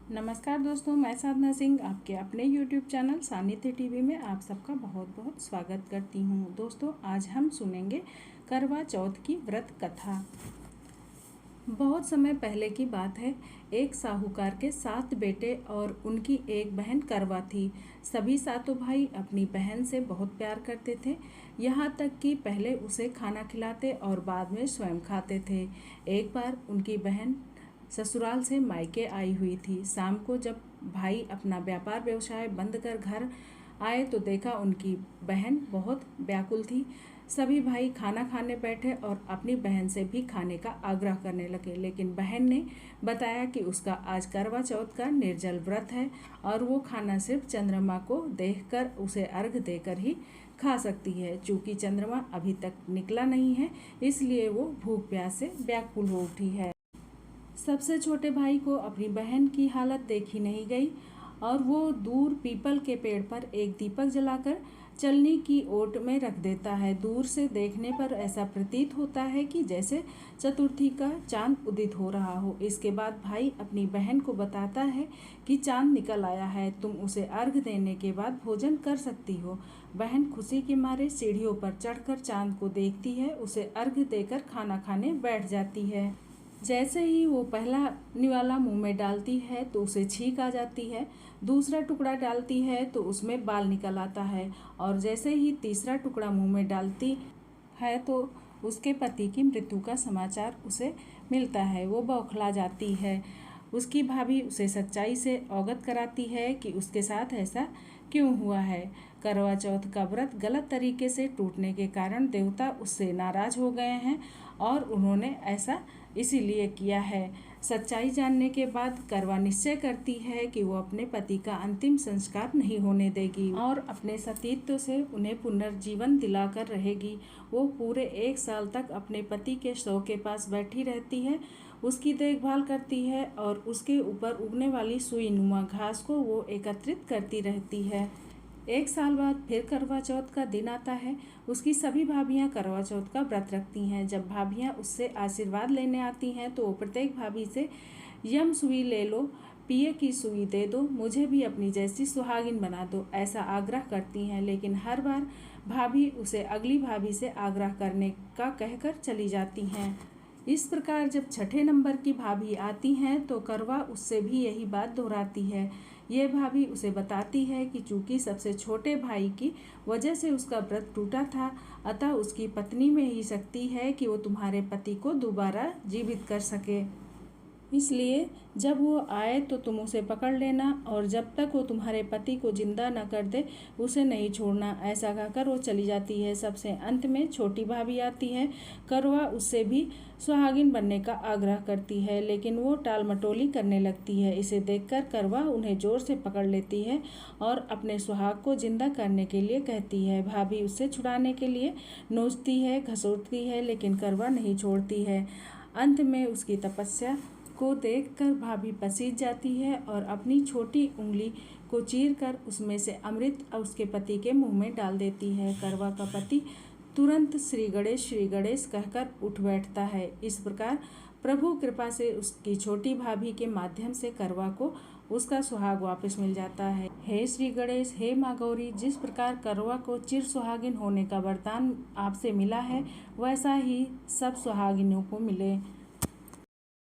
नमस्कार दोस्तों, मैं साधना सिंह आपके अपने YouTube चैनल सानिध्य टीवी में आप सबका बहुत बहुत स्वागत करती हूँ। दोस्तों, आज हम सुनेंगे करवा चौथ की व्रत कथा। बहुत समय पहले की बात है। एक साहूकार के 7 बेटे और उनकी एक बहन करवा थी। सभी सातों भाई अपनी बहन से बहुत प्यार करते थे, यहाँ तक कि पहले उसे खाना खिलाते और बाद में स्वयं खाते थे। एक बार उनकी बहन ससुराल से मायके आई हुई थी। शाम को जब भाई अपना व्यापार व्यवसाय बंद कर घर आए तो देखा उनकी बहन बहुत व्याकुल थी। सभी भाई खाना खाने बैठे और अपनी बहन से भी खाने का आग्रह करने लगे, लेकिन बहन ने बताया कि उसका आज करवा चौथ का निर्जल व्रत है और वो खाना सिर्फ चंद्रमा को देखकर उसे अर्घ देकर ही खा सकती है। चूँकि चंद्रमा अभी तक निकला नहीं है, इसलिए वो भूख प्यास से व्याकुल हो उठी है। सबसे छोटे भाई को अपनी बहन की हालत देखी नहीं गई और वो दूर पीपल के पेड़ पर एक दीपक जलाकर चलनी की ओट में रख देता है। दूर से देखने पर ऐसा प्रतीत होता है कि जैसे चतुर्थी का चांद उदित हो रहा हो। इसके बाद भाई अपनी बहन को बताता है कि चांद निकल आया है, तुम उसे अर्घ देने के बाद भोजन कर सकती हो। बहन खुशी के मारे सीढ़ियों पर चढ़कर चांद को देखती है, उसे अर्घ देकर खाना खाने बैठ जाती है। जैसे ही वो पहला निवाला मुंह में डालती है तो उसे छींक आ जाती है। दूसरा टुकड़ा डालती है तो उसमें बाल निकल आता है और जैसे ही तीसरा टुकड़ा मुंह में डालती है तो उसके पति की मृत्यु का समाचार उसे मिलता है। वो बौखला जाती है। उसकी भाभी उसे सच्चाई से अवगत कराती है कि उसके साथ ऐसा क्यों हुआ है। करवा चौथ का व्रत गलत तरीके से टूटने के कारण देवता उससे नाराज हो गए हैं और उन्होंने ऐसा इसीलिए किया है। सच्चाई जानने के बाद करवा निश्चय करती है कि वो अपने पति का अंतिम संस्कार नहीं होने देगी और अपने सतीत्व से उन्हें पुनर्जीवन दिलाकर रहेगी। वो पूरे 1 साल तक अपने पति के शव के पास बैठी रहती है, उसकी देखभाल करती है और उसके ऊपर उगने वाली सुई नुमा घास को वो एकत्रित करती रहती है। 1 साल बाद फिर करवा चौथ का दिन आता है। उसकी सभी भाभियां करवा चौथ का व्रत रखती हैं। जब भाभियां उससे आशीर्वाद लेने आती हैं तो वो प्रत्येक भाभी से यम सुई ले लो, पिए की सुई दे दो, मुझे भी अपनी जैसी सुहागिन बना दो, ऐसा आग्रह करती हैं। लेकिन हर बार भाभी उसे अगली भाभी से आग्रह करने का कहकर चली जाती हैं। इस प्रकार जब छठे नंबर की भाभी आती हैं तो करवा उससे भी यही बात दोहराती है। ये भाभी उसे बताती है कि चूंकि सबसे छोटे भाई की वजह से उसका व्रत टूटा था, अतः उसकी पत्नी में ही शक्ति है कि वो तुम्हारे पति को दोबारा जीवित कर सके। इसलिए जब वो आए तो तुम उसे पकड़ लेना और जब तक वो तुम्हारे पति को जिंदा न कर दे उसे नहीं छोड़ना। ऐसा कहकर वो चली जाती है। सबसे अंत में छोटी भाभी आती है। करवा उससे भी सुहागिन बनने का आग्रह करती है, लेकिन वो टाल मटोली करने लगती है। इसे देखकर करवा उन्हें जोर से पकड़ लेती है और अपने सुहाग को जिंदा करने के लिए कहती है। भाभी उससे छुड़ाने के लिए नोचती है, घसीटती है, लेकिन करवा नहीं छोड़ती है। अंत में उसकी तपस्या को देखकर भाभी पसीज जाती है और अपनी छोटी उंगली को चीरकर उसमें से अमृत उसके पति के मुंह में डाल देती है। करवा का पति तुरंत श्री गणेश कहकर उठ बैठता है। इस प्रकार प्रभु कृपा से उसकी छोटी भाभी के माध्यम से करवा को उसका सुहाग वापस मिल जाता है। हे श्री गणेश, हे माँ गौरी, जिस प्रकार करवा को चिर सुहागिन होने का वरदान आपसे मिला है, वैसा ही सब सुहागिनों को मिले।